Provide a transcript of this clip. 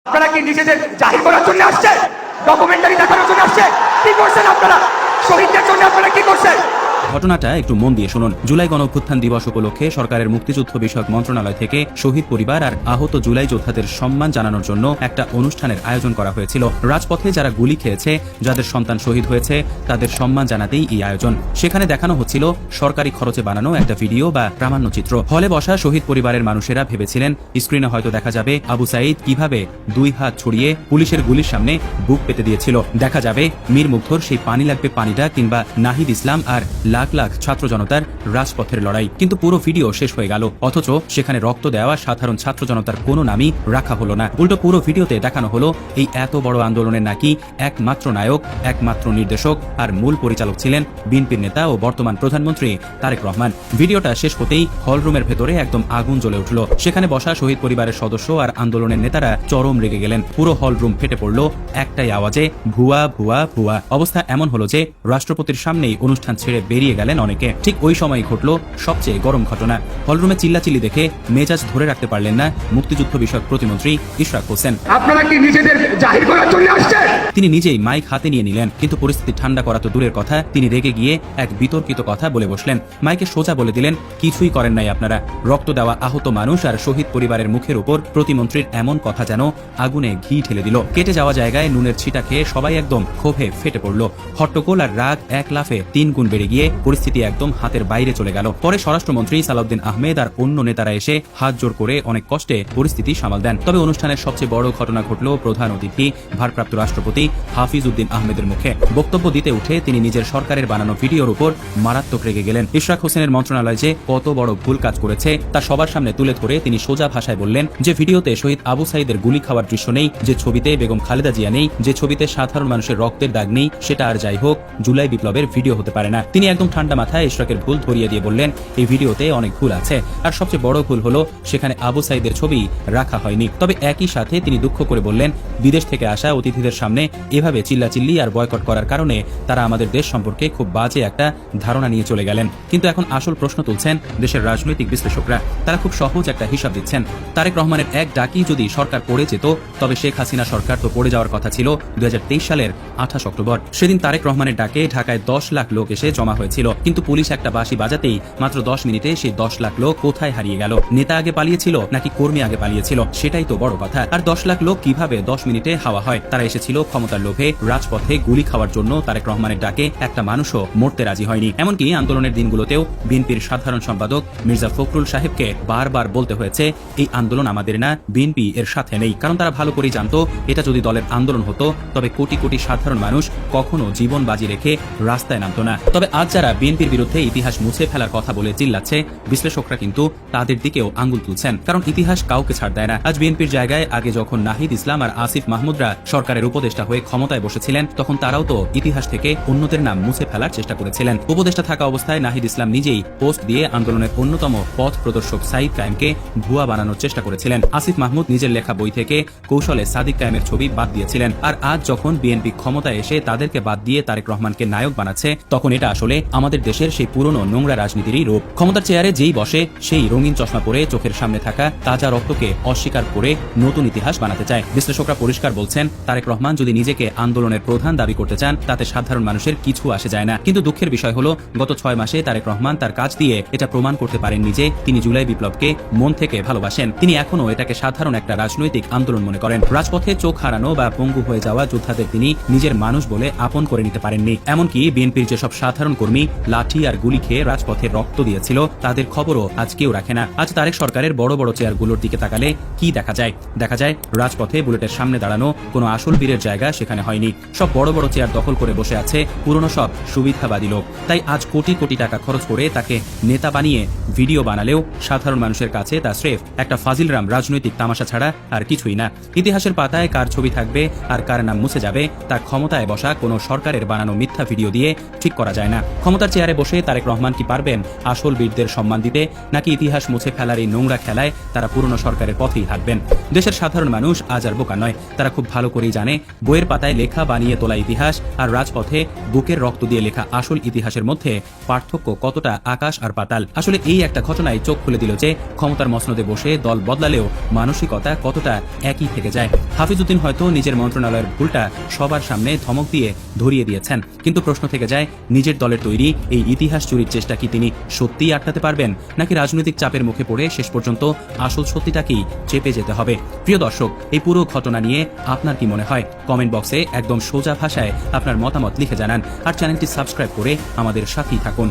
আপনারা কি নিজেদের জাহির করার জন্য আসছেন? ডকুমেন্টারি দেখানোর জন্য আসছেন? কি করছেন আপনারা? শহীদদের জন্য আপনারা কি করছেন? ঘটনাটা একটু মন দিয়ে শুনুন। জুলাই গণঅভ্যুত্থান দিবস উপলক্ষে সরকারের মুক্তিযুদ্ধ বিষয়ক মন্ত্রণালয় থেকে শহীদ পরিবার আর আহত জুলাই যোদ্ধাদের সম্মান জানানোর জন্য একটা অনুষ্ঠানের আয়োজন করা হয়েছিল। রাজপথে যারা গুলি খেয়েছে, যাদের সন্তান শহীদ হয়েছে, তাদের সম্মান জানাতেই এই আয়োজন। সেখানে দেখানো হচ্ছিল সরকারি খরচে বানানো একটা ভিডিও বা প্রামাণ্যচিত্র। হলে বসা শহীদ পরিবারের মানুষেরা ভেবেছিলেন স্ক্রিনে হয়তো দেখা যাবে আবু সাঈদ কিভাবে 2 হাত ছড়িয়ে পুলিশের গুলির সামনে বুক পেতে দিয়েছিল। দেখা যাবে মীর মুগ্ধর সেই পানি লাগবে পানিটা, কিংবা নাহিদ ইসলাম আর লাখ লাখ ছাত্র জনতার রাজপথের লড়াই। কিন্তু পুরো ভিডিও শেষ হয়ে গেল, অথচ সেখানে রক্ত দেওয়া সাধারণ ছাত্র জনতার কোনো নামই রাখা হলো না। উল্টো পুরো ভিডিওতে দেখানো হলো এই এত বড় আন্দোলনের নাকি একমাত্র নায়ক, একমাত্র নির্দেশক আর মূল পরিচালক ছিলেন বিএনপির নেতা ও বর্তমান প্রধানমন্ত্রী তারেক রহমান। ভিডিওটা শেষ হতেই হলরুমের ভেতরে একদম আগুন জ্বলে উঠল। সেখানে বসা শহীদ পরিবারের সদস্য আর আন্দোলনের নেতারা চরম রেগে গেলেন। পুরো হলরুম ফেটে পড়ল একটাই আওয়াজে, ভুয়া ভুয়া ভুয়া। অবস্থা এমন হলো যে রাষ্ট্রপতির সামনেই অনুষ্ঠান ছেড়ে বেরিয়ে গেলেন অনেকে। ঠিক ওই সময়ই ঘটল সবচেয়ে গরম ঘটনা। হলরুমে চিল্লাচিল্লি দেখে মেজাজ ধরে রাখতে পারলেন না মুক্তিযুদ্ধ বিষয়ক প্রতিমন্ত্রী ইশরাক হোসেন। আপনারা কি নিজেদের জাহির করার জন্য আসছেন? তিনি নিজেই মাইক হাতে নিয়ে নিলেন, কিন্তু পরিস্থিতি ঠান্ডা করা তো দূরের কথা, তিনি রেগে গিয়ে এক বিতর্কিত কথা বলে বসলেন। মাইকে সোজা বলে দিলেন, কিছুই করেন নাই আপনারা। রক্ত দেওয়া আহত মানুষ আর শহীদ পরিবারের মুখের উপর প্রতিমন্ত্রীর এমন কথা যেন আগুনে ঘি ঢেলে দিল। কেটে যাওয়া জায়গায় নুনের ছিটা খেয়ে সবাই একদম ক্ষোভে ফেটে পড়ল। হট্টগোল আর রাগ এক লাফে 3 গুণ বেড়ে গিয়ে পরিস্থিতি একদম হাতের বাইরে চলে গেল। পরে স্বরাষ্ট্রমন্ত্রী সালাউদ্দিন আহমেদ আর অন্য নেতারা এসে হাত জোড় করে অনেক কষ্টে পরিস্থিতি সামাল দেন। তবে অনুষ্ঠানের সবচেয়ে বড় ঘটনা ঘটল প্রধান অতিথি ভারপ্রাপ্ত রাষ্ট্রপতি হাফিজ উদ্দিন আহমেদের মুখে। বক্তব্য দিতে উঠে তিনি নিজের সরকারের বানানো ভিডিওর উপর মারাত্মক রেগে গেলেন। ইশরাক হোসেনের মন্ত্রণালয় যে কত বড় ভুল কাজ করেছে তা সবার সামনে তুলে ধরে তিনি সোজা ভাষায় বললেন যে ভিডিওতে শহীদ আবু সাঈদের গুলি খাওয়ার দৃশ্য নেই, যে ছবিতে বেগম খালেদা জিয়া নেই, যে ছবিতে সাধারণ মানুষের রক্তের দাগ নেই, সেটা আর যাই হোক জুলাই বিপ্লবের ভিডিও হতে পারে না। তিনি একদম ঠান্ডা মাথায় ইশরাকের ভুল ধরিয়ে দিয়ে বললেন এই ভিডিওতে অনেক ভুল আছে, আর সবচেয়ে বড় ভুল হলো সেখানে আবু সাঈদের ছবি রাখা হয়নি। তবে একই সাথে তিনি দুঃখ করে বললেন বিদেশ থেকে আসা অতিথিদের সামনে এভাবে চিল্লাচিল্লি আর বয়কট করার কারণে তারা আমাদের দেশ সম্পর্কে খুব বাজে একটা ধারণা নিয়ে চলে গেলেন। কিন্তু এখন আসল প্রশ্ন তুলছেন দেশের রাজনৈতিক বিশ্লেষকরা। তারা খুব সহজ একটা হিসাব দিচ্ছেন। তারেক রহমানের এক ডাকি যদি সরকার পড়ে যেত, তবে শেখ হাসিনা সরকার তো পড়ে যাওয়ার কথা ছিল 2023 সালের 28 অক্টোবর। সেদিন তারেক রহমানের ডাকে ঢাকায় 10 লাখ লোক এসে জমা হয়েছিল, কিন্তু পুলিশ একটা বাঁশি বাজাতেই মাত্র 10 মিনিটে সেই 10 লাখ লোক কোথায় হারিয়ে গেল? নেতা আগে পালিয়েছিল নাকি কর্মী আগে পালিয়েছিল? সেটাই তো বড় কথা। আর 10 লাখ লোক কিভাবে 10 মিনিটে হাওয়া হয়? তারা এসেছিল ক্ষমতার লোভে, রাজপথে গুলি খাওয়ার জন্য। তারেক রহমানের ডাকে একটা মানুষও মরতে রাজি হয়নি। এমনকি আন্দোলনের দিনগুলোতেও বিএনপির সাধারণ সম্পাদক মির্জা ফখরুল সাহেবকে বারবার বলতে হয়েছে এই আন্দোলন আমাদের না, বিএনপি এর সাথে নেই। কারণ তারা ভালো করেই জানতো এটা যদি দলের আন্দোলন হতো তবে কোটি কোটি সাধারণ মানুষ কখনো জীবন বাজি রেখে রাস্তায় নামতো না। তবে আজ যারা বিএনপির বিরুদ্ধে ইতিহাস মুছে ফেলার কথা বলে চিল্লাচ্ছে, বিশ্লেষকরা কিন্তু তাদের দিকেও আঙ্গুল তুলছেন। কারণ ইতিহাস কাউকে ছাড় দেয় না। আজ বিএনপির জায়গায় আগে যখন নাহিদ ইসলাম আর আসিফ মাহমুদরা সরকারের উপদেষ্টা হয়ে ক্ষমতায় বসেছিলেন, তখন তারাও তো ইতিহাস থেকে অন্যদের নাম মুছে ফেলার চেষ্টা করেছিলেন। উপদেষ্টা থাকা অবস্থায় নাহিদ ইসলাম নিজেই পোস্ট দিয়ে আন্দোলনের অন্যতম পথ প্রদর্শক সাঈদ কায়েমকে ভুয়া বানানোর চেষ্টা করেছিলেন। আসিফ মাহমুদ নিজের লেখা বই থেকে কৌশলে সাদিক কায়েমের ছবি বাদ দিয়েছিলেন। আর আজ যখন বিএনপি ক্ষমতায় এসে তাদেরকে বাদ দিয়ে তারেক রহমানকে নায়ক বানাচ্ছে, তখন এটা আসলে আমাদের দেশের সেই পুরনো নোংরা রাজনীতিরই রূপ। ক্ষমতার চেয়ারে যেই বসে সেই রঙিন চশমা পরে চোখের সামনে থাকা তাজা রক্তকে অস্বীকার করে নতুন ইতিহাস বানাতে চায়। বিশ্লেষকরা পরিষ্কার বলছেন তারেক রহমান যদি নিজেকে আন্দোলনের প্রধান দাবি করতে চান, তাতে সাধারণ মানুষের কিছু আসে যায় না। কিন্তু দুঃখের বিষয় হলো গত 6 মাসে তারেক রহমান তার কাজ দিয়ে এটা প্রমাণ করতে পারেননি যে তিনি জুলাই বিপ্লবকে মন থেকে ভালোবাসেন। তিনি এখনো এটাকে সাধারণ একটা রাজনৈতিক আন্দোলন মনে করেন। রাজপথে চোখ হারানো বা পঙ্গু হয়ে যাওয়া যোদ্ধাদের তিনি নিজের মানুষ বলে আপন করে নিতে পারেননি। এমনকি বিএনপির যেসব সাধারণ কর্মী লাঠি আর গুলি খেয়ে রাজপথে রক্ত দিয়েছিল, তাদের খবরও আজ কেউ রাখে না। আজ তারেক সরকারের বড় বড় চেয়ারগুলোর দিকে তাকালে কি দেখা যায়? দেখা যায় রাজপথে বুলেটের সামনে দাঁড়ানো কোনো আসল বীরের জায়গা সেখানে হয়নি। সব বড় বড় চেয়ার দখল করে বসে আছে পুরনো সব সুবিধাবাদী লোক। তাই আজ কোটি কোটি টাকা খরচ করে তাকে নেতা বানিয়ে ভিডিও বানালেও সাধারণ মানুষের কাছে তা স্রেফ একটা ফাজিলরাম রাজনৈতিক তামাশা ছাড়া আর কিছুই না। ইতিহাসের পাতায় কার ছবি থাকবে আর কার নাম মুছে যাবে তা ক্ষমতায় বসা কোনো সরকারের বানানো মিথ্যা ভিডিও দিয়ে ঠিক করা যায় না। ক্ষমতার চেয়ারে বসে তারেক রহমান কি পারবেন আসল বীরদের সম্মান দিতে, নাকি ইতিহাস মুছে ফেলার এই নোংরা খেলায় তারা পুরনো সরকারের পথেই হাঁটবেন? দেশের সাধারণ মানুষ আজ আর বোকা নয়, তারা খুব ভালো করেই জানে বইয়ের পাতায় লেখা বানিয়ে তোলা ইতিহাস আর রাজপথে বুকের রক্ত দিয়ে লেখা আসল ইতিহাসের মধ্যে পার্থক্য কতটা আকাশ আর পাতাল। আসলে এই একটা ঘটনায় চোখ খুলে দিল যে ক্ষমতার মসনদে বসে দল বদলালেও মানসিকতা কতটা একই থেকে যায়। হাফিজউদ্দিন হয়তো নিজের মন্ত্রণালয়ের ভুলটা সবার সামনে ধমক দিয়ে ধরিয়ে দিয়েছেন, কিন্তু প্রশ্ন থেকে যায় নিজের দলের তৈরি এই ইতিহাস চুরির চেষ্টা কি তিনি সত্যিই আটকাতে পারবেন, নাকি রাজনৈতিক চাপের মুখে পড়ে শেষ পর্যন্ত আসল সত্যিটাকেই চেপে যেতে হবে? প্রিয় দর্শক, এই পুরো ঘটনা নিয়ে আপনার কি মনে হয়? কমেন্ট বক্সে একদম সোজা ভাষায় আপনার মতামত লিখে জানান, আর চ্যানেলটি সাবস্ক্রাইব করে আমাদের সাথেই থাকুন।